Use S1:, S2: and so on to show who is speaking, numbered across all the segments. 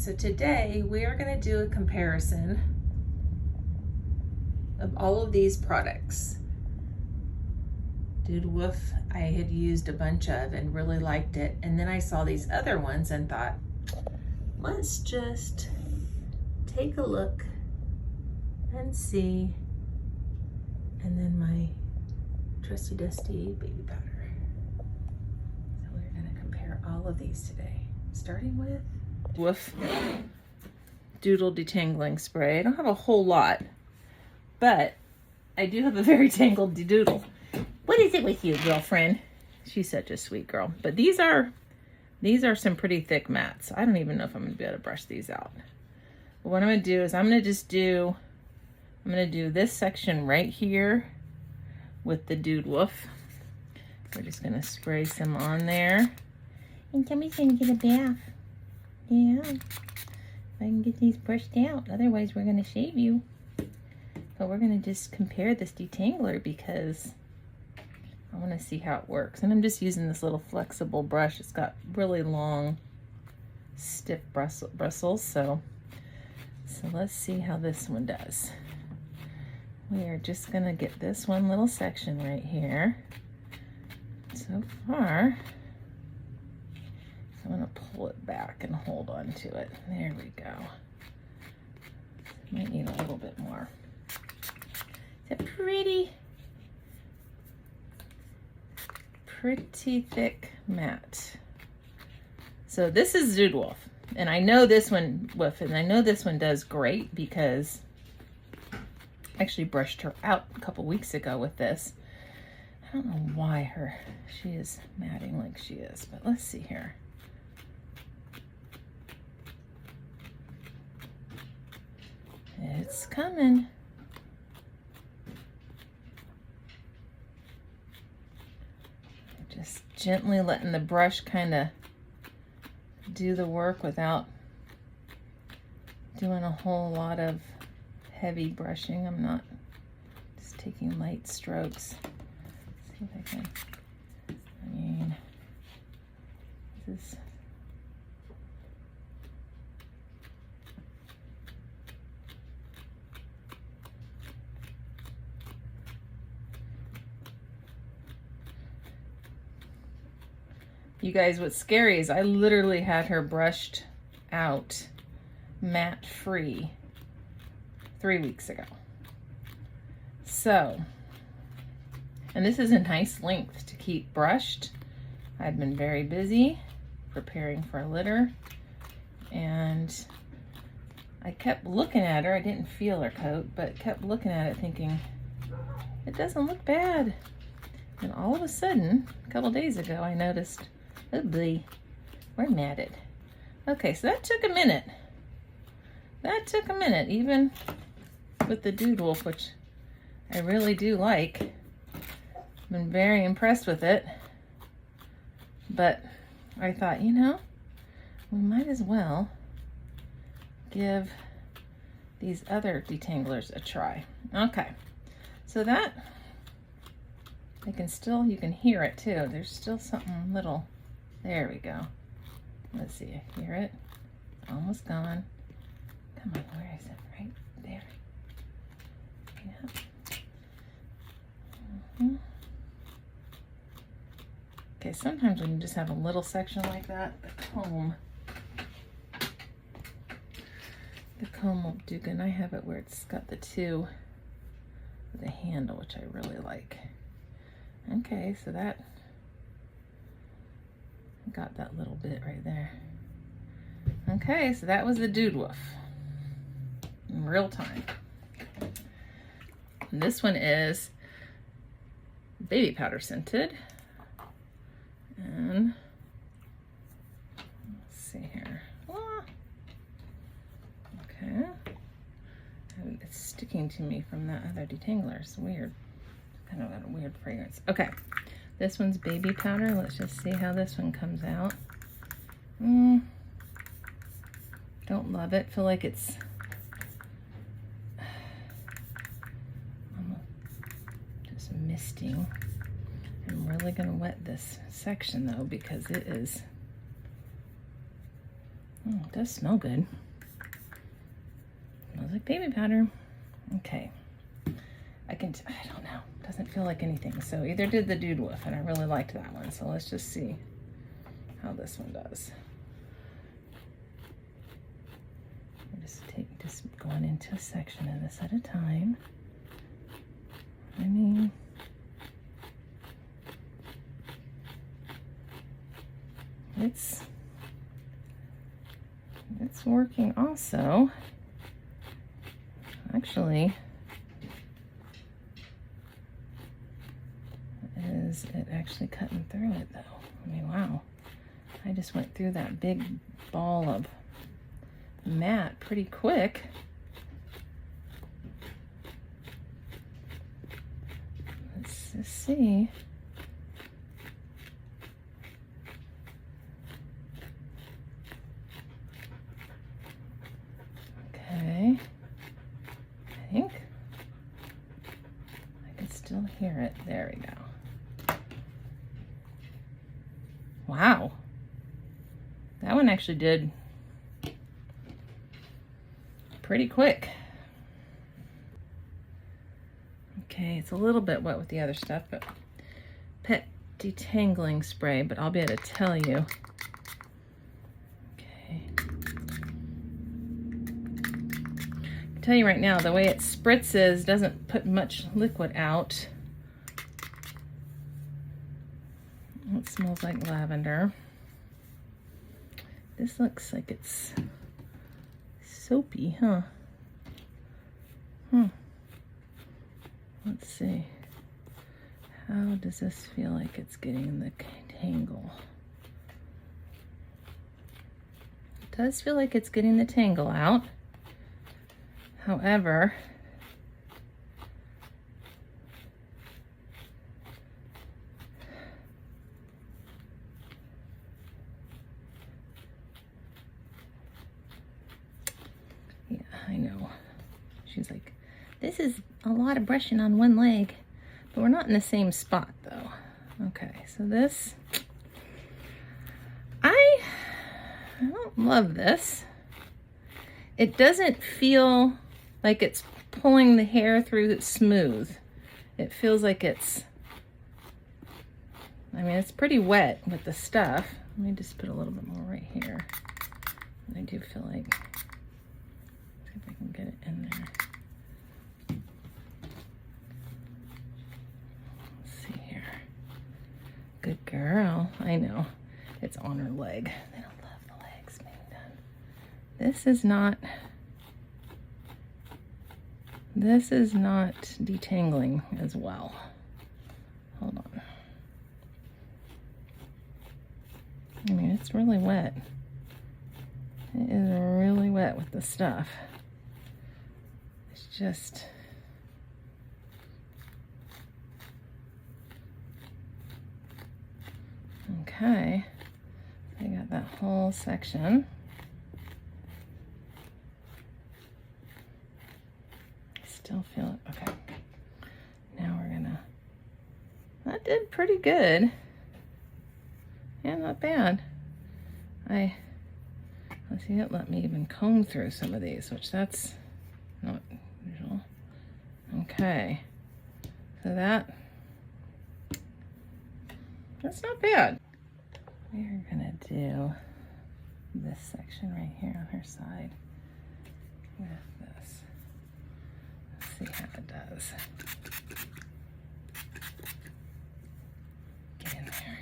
S1: so today we are going to do a comparison of all of these products. Dood Woof I had used a bunch of and really liked it, and then I saw these other ones and thought, let's just take a look and see. And then my trusty dusty baby powder. So we're going to compare all of these today, starting with Woof Dog Detangling Spray. I don't have a whole lot, but I do have a very tangled doodle. What is it with you, girlfriend? She's such a sweet girl. But these are some pretty thick mats. I don't even know if I'm gonna be able to brush these out. But what I'm gonna do is I'm gonna do this section right here with the Dood Woof. We're just gonna spray some on there. And Tommy's gonna get a bath. Yeah. If I can get these brushed out. Otherwise we're gonna shave you. But we're gonna just compare this detangler because I want to see how it works. And I'm just using this little flexible brush. It's got really long, stiff bristles. So let's see how this one does. We are just going to get this one little section right here. So far, I'm going to pull it back and hold on to it. There we go. Might need a little bit more. Is that pretty? Pretty thick mat. So this is Dood Woof, and I know this one does great because I actually brushed her out a couple weeks ago with this. I don't know why she is matting like she is, but let's see here. It's coming. Just gently letting the brush kind of do the work without doing a whole lot of heavy brushing. I'm not just taking light strokes. Let's see if I can. I mean, this is. You guys, what's scary is I literally had her brushed out matte free 3 weeks ago. So, and this is a nice length to keep brushed. I've been very busy preparing for a litter, and I kept looking at her. I didn't feel her coat, but kept looking at it thinking, it doesn't look bad. And all of a sudden, a couple days ago, I noticed, oh boy, we're matted. Okay, so that took a minute. That took a minute, even with the Dood Woof, which I really do like. I've been very impressed with it. But I thought, you know, we might as well give these other detanglers a try. Okay, so that, you can hear it too. There's still something little. There we go. Let's see, hear it? It's almost gone. Come on, where is it? Right there. Yeah. Okay, sometimes when you just have a little section like that, the comb will do good. And I have it where it's got the two with a handle, which I really like. Okay, so that got that little bit right there. Okay, so that was the Dood Woof in real time. And this one is baby powder scented. And let's see here. Okay. And it's sticking to me from that other detangler. It's weird. Kind of got a weird fragrance. Okay. This one's baby powder. Let's just see how this one comes out. Don't love it. Feel like it's just misting. I'm really going to wet this section though because it is It does smell good. Smells like baby powder. Okay. I don't know. Doesn't feel like anything. So either did the Dood Woof, and I really liked that one. So let's just see how this one does. Just going into a section of this at a time. I mean, it's working also. Actually, is it actually cutting through it though? I mean, wow. I just went through that big ball of matte pretty quick. Let's just see. Okay. I think I can still hear it. There we go. Wow. That one actually did pretty quick. Okay, it's a little bit wet with the other stuff, but Pet Detangling Spray, but I'll be able to tell you. Okay. I can tell you right now, the way it spritzes doesn't put much liquid out. It smells like lavender. This looks like it's soapy, huh? Let's see. How does this feel like it's getting the tangle? It does feel like it's getting the tangle out. However, yeah, I know. She's like, this is a lot of brushing on one leg, but we're not in the same spot though. Okay, so this, I don't love this. It doesn't feel like it's pulling the hair through it smooth. It feels like it's, I mean, it's pretty wet with the stuff. Let me just put a little bit more right here. I do feel like, see if I can get it in there. Good girl. I know. It's on her leg. They don't love the legs being done. This is not detangling as well. Hold on. I mean, it's really wet. It is really wet with the stuff. It's just, okay, I got that whole section. Still feel it. Okay. Now we're gonna, that did pretty good. Yeah, not bad. Let's see, it let me even comb through some of these, which that's not usual. Okay. So that's not bad. We're gonna do this section right here on her side with this. Let's see how it does. Get in there.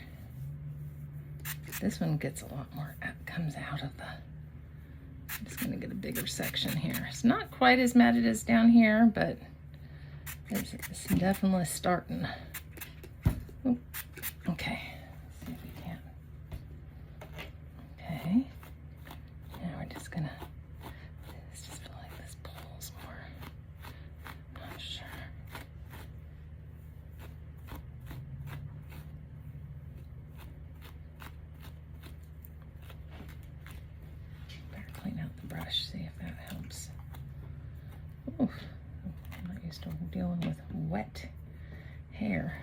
S1: This one gets a lot more, comes out of the, I'm just gonna get a bigger section here. It's not quite as matted as down here, but it's definitely starting. Oop. Okay, let's see if we can. Okay, now we're just gonna, this just feel like this pulls more. I'm not sure. Better clean out the brush, see if that helps. Oof, I'm not used to dealing with wet hair.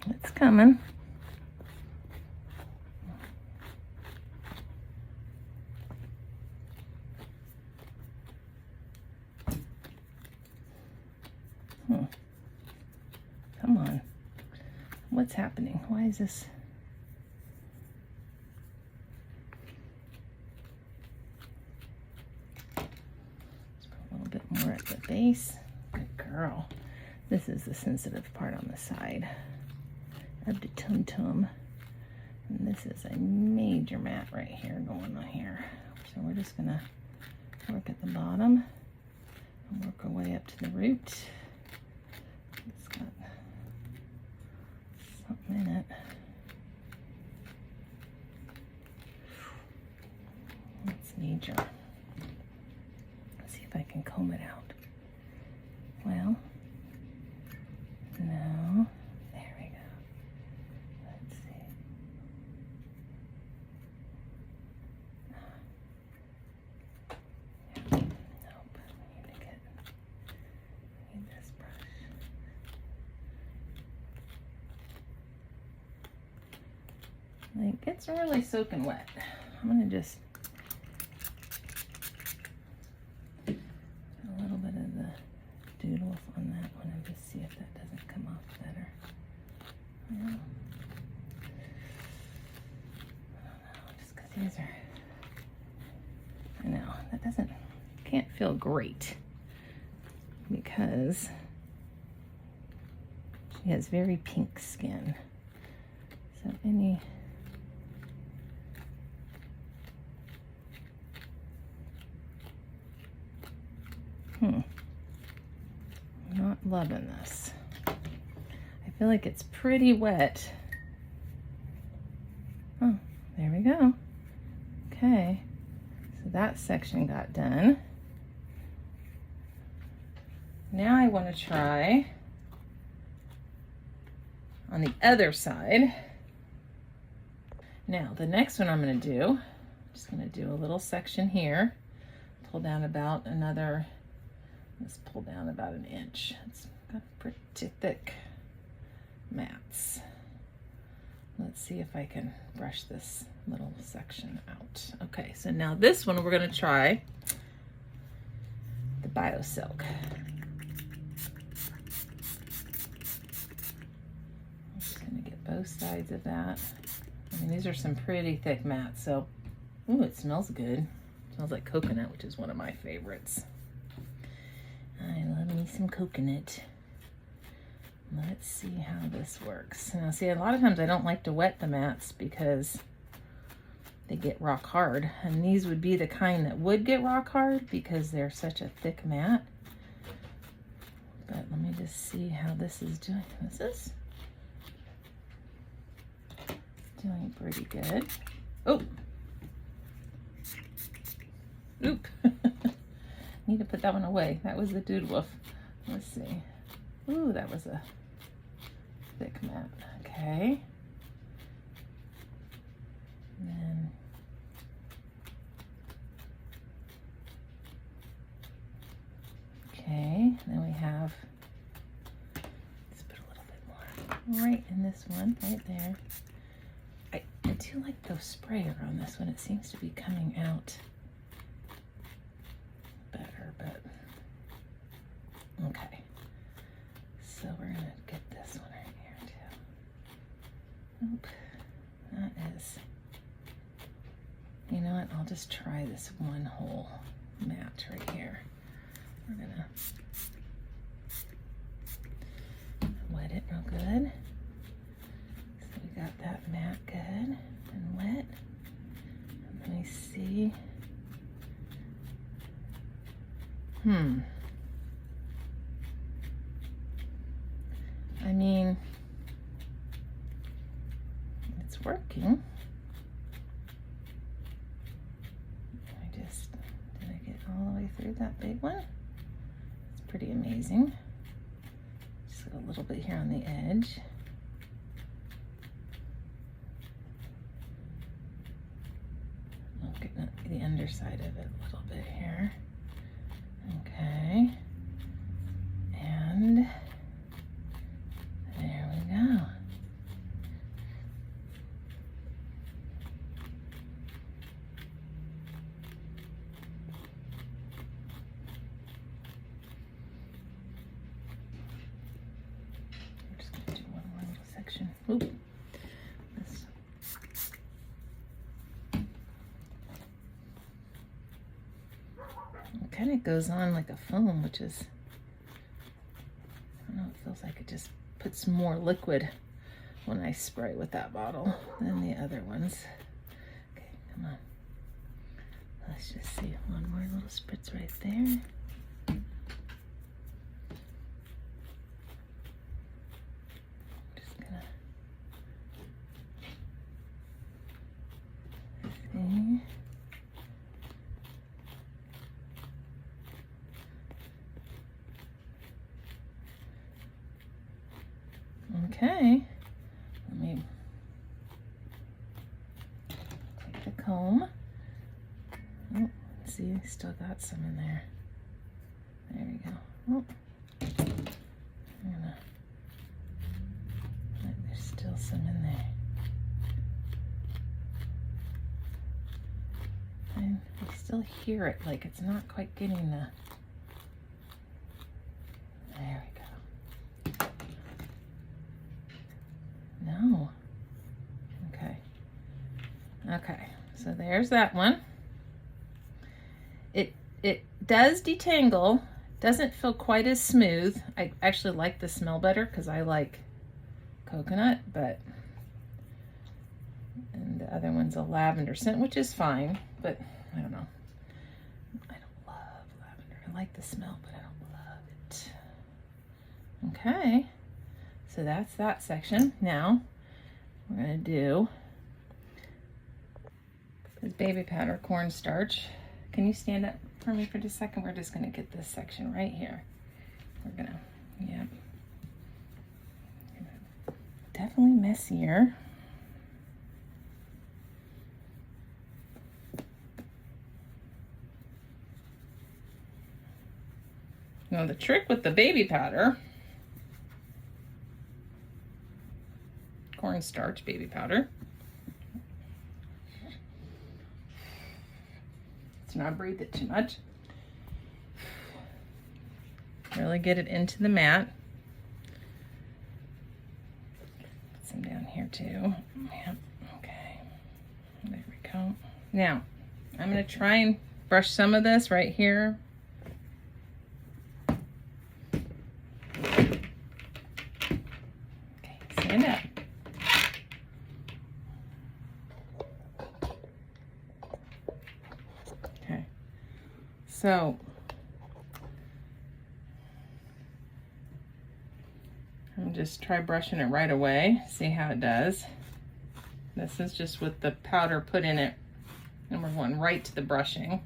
S1: It's coming. Come on. What's happening? Why is this? Let's put a little bit more at the base. Good girl. This is the sensitive part on the side of the tum-tum. And this is a major mat right here going on here. So we're just gonna work at the bottom and work our way up to the root. It's got something in it. It's major. Let's see if I can comb it out. Well, no. There we go. Let's see. Nope. We need this brush. It gets really soaking wet. I'm gonna just put a little bit of the Dood Woof on that one and just see if that doesn't come off better. Well, I don't know, just because these are, I know, that can't feel great because she has very pink skin. So not loving this. I feel like it's pretty wet. Oh, there we go. Okay, so that section got done. Now I want to try on the other side. Now the next one I'm going to do, I'm just going to do a little section here, pull down about another, let's pull down about an inch. It's got pretty thick mats. Let's see if I can brush this little section out. Okay, so now this one we're going to try the Biosilk. I'm just going to get both sides of that. I mean, these are some pretty thick mats, so, ooh, it smells good. It smells like coconut, which is one of my favorites. I love me some coconut. Let's see how this works. Now, see, a lot of times I don't like to wet the mats because they get rock hard, and these would be the kind that would get rock hard because they're such a thick mat. But let me just see how this is doing. This is doing pretty good. Oh, oop. Need to put that one away. That was the Dood Woof. Let's see. Ooh, that was a thick mat. Okay. And then okay, then we have, let's put a little bit more right in this one, right there. I do like the sprayer on this one. It seems to be coming out better, but okay. So we're gonna get this one right here too. Oop, that is, you know what, I'll just try this one whole mat right here. We're gonna wet it real good. So we got that mat good and wet. And let me see. I mean, it's working. Did I get all the way through that big one? It's pretty amazing. Just got a little bit here on the edge. I'll get the underside of it a little bit here. Okay. And there we go. Oop. It kind of goes on like a foam, which is, I don't know, it feels like it just puts more liquid when I spray with that bottle than the other ones. Okay, come on. Let's just see, one more little spritz right there. Just gonna see. Okay, let me take the comb. Oh, see, still got some in there. There we go. Oh, there's still some in there. And I still hear it, like it's not quite getting the, there we go. No. Okay. Okay, so there's that one. It does detangle, doesn't feel quite as smooth. I actually like the smell better because I like coconut, and the other one's a lavender scent, which is fine, but I don't know. I don't love lavender. I like the smell, but I don't love it. Okay, so that's that section. Now we're gonna do this baby powder cornstarch. Can you stand up for me for just a second? We're just gonna get this section right here. We're gonna, yep. Definitely messier. Now the trick with the baby powder, cornstarch baby powder, let's not breathe it too much. Really get it into the mat. Put some down here too. Yep, okay. There we go. Now, I'm gonna try and brush some of this right here. Okay, stand up. Okay, so I'm just try brushing it right away, see how it does. This is just with the powder put in it, and we're going right to the brushing.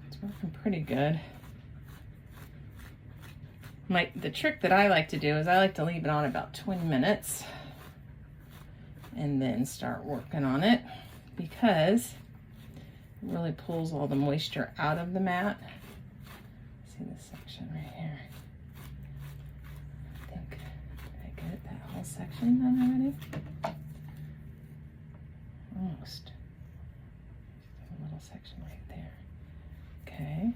S1: It's working pretty good. The trick that I like to do is I like to leave it on about 20 minutes and then start working on it, because it really pulls all the moisture out of the mat. See this section right here? I think, did I get that whole section done already? Almost. Just a little section right there. Okay.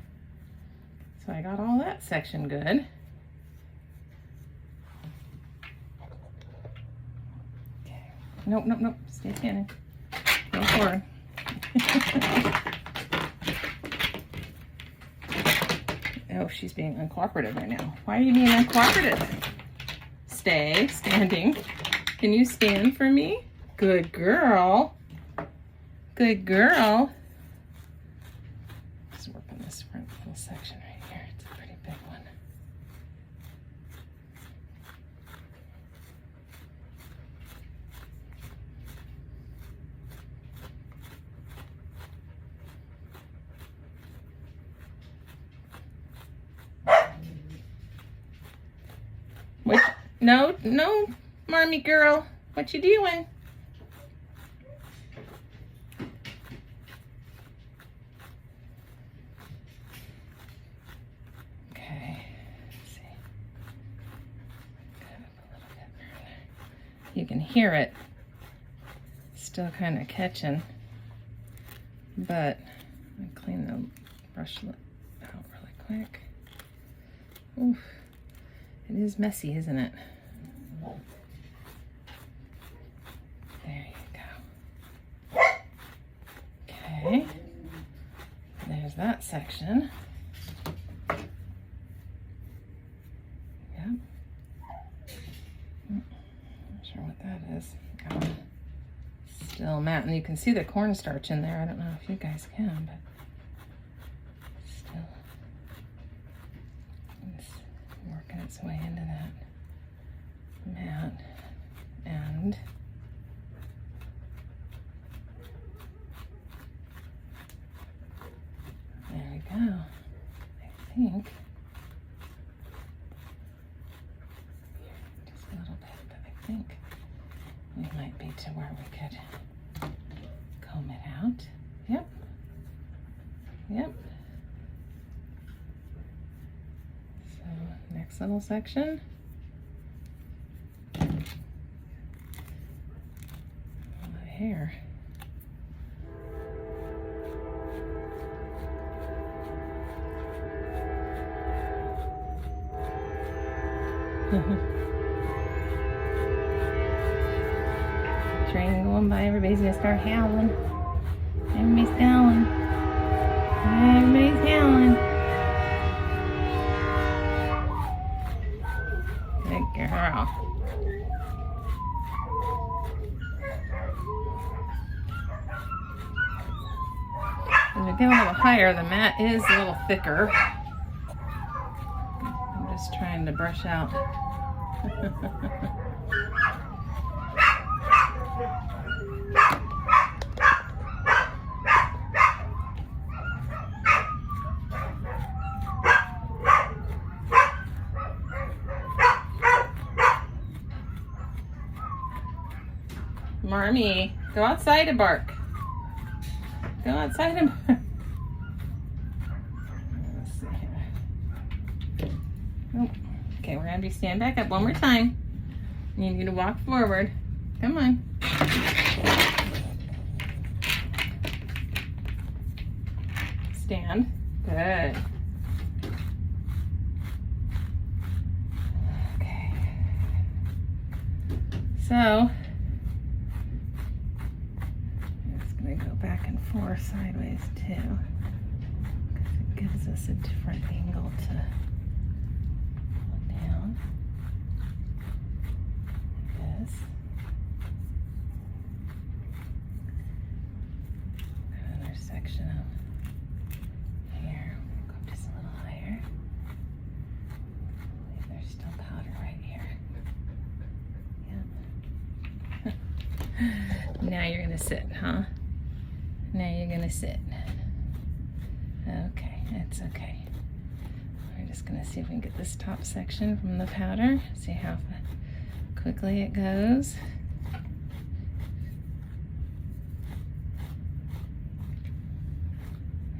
S1: So I got all that section good. Okay. Nope, nope, nope. Stay standing. Go forward. Oh, she's being uncooperative right now. Why are you being uncooperative? Stay standing. Can you stand for me? Good girl. Good girl. Let's work on this front little section right here. It's a pretty big one. What? No, no, Marmy girl. What you doing? Okay, let's see. Cut up a little bit further. You can hear it. Still kind of catching, but Let me clean the brush out really quick. Oof. It is messy, isn't it? There you go. Okay. There's that section. Yep. Not sure what that is. Oh. Still matte, and you can see the cornstarch in there. I don't know if you guys can, but still it's working its way into that matte. And there we go. I think just a little bit, but I think we might be to where we could comb it out. Yep. Yep. So next little section. All the hair. Train going by, everybody's gonna start howling. Everybody's howling. Everybody's howling. Good girl. As we get a little higher, the mat is a little thicker. I'm just trying to brush out. Marmy, go outside and bark. Go outside and bark. Let's see here. Oh, okay, we're gonna stand back up one more time. You need to walk forward. Come on. Stand. Good. Okay. So, go back and forth sideways too, because it gives us a different angle to pull down. Like this. Another section of hair. Go up just a little higher. I believe there's still powder right here. Yep. Now you're gonna sit, huh? Now you're gonna sit. Okay, that's okay. We're just gonna see if we can get this top section from the powder. See how quickly it goes.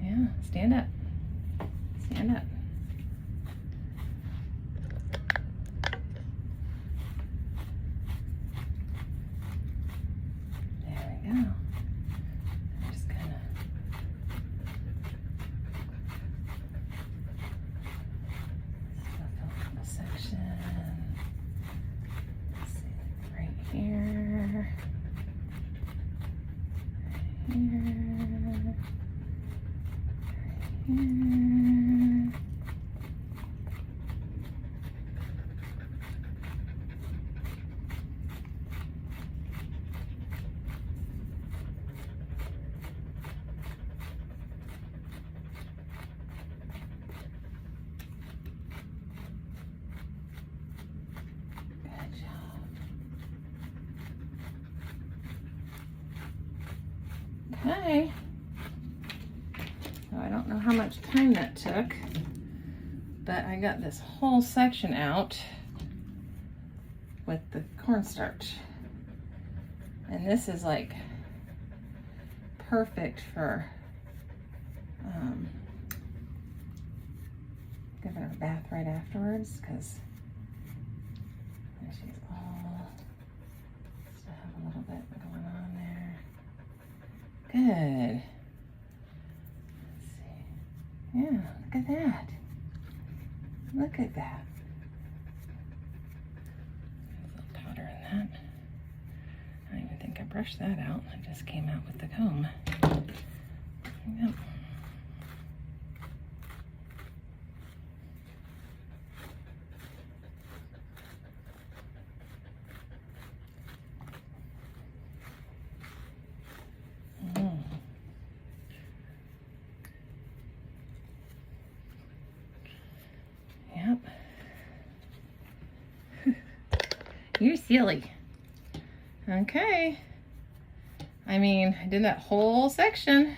S1: Yeah, stand up. Stand up. There we go. Okay, so I don't know how much time that took, but I got this whole section out with the cornstarch. And this is like perfect for giving her a bath right afterwards, because she's all still have a little bit going on there. Good. that. Look at that. There's a little powder in that. I don't even think I brushed that out. I just came out with the comb. Yep. Yep. You're silly. Okay. I mean, I did that whole section.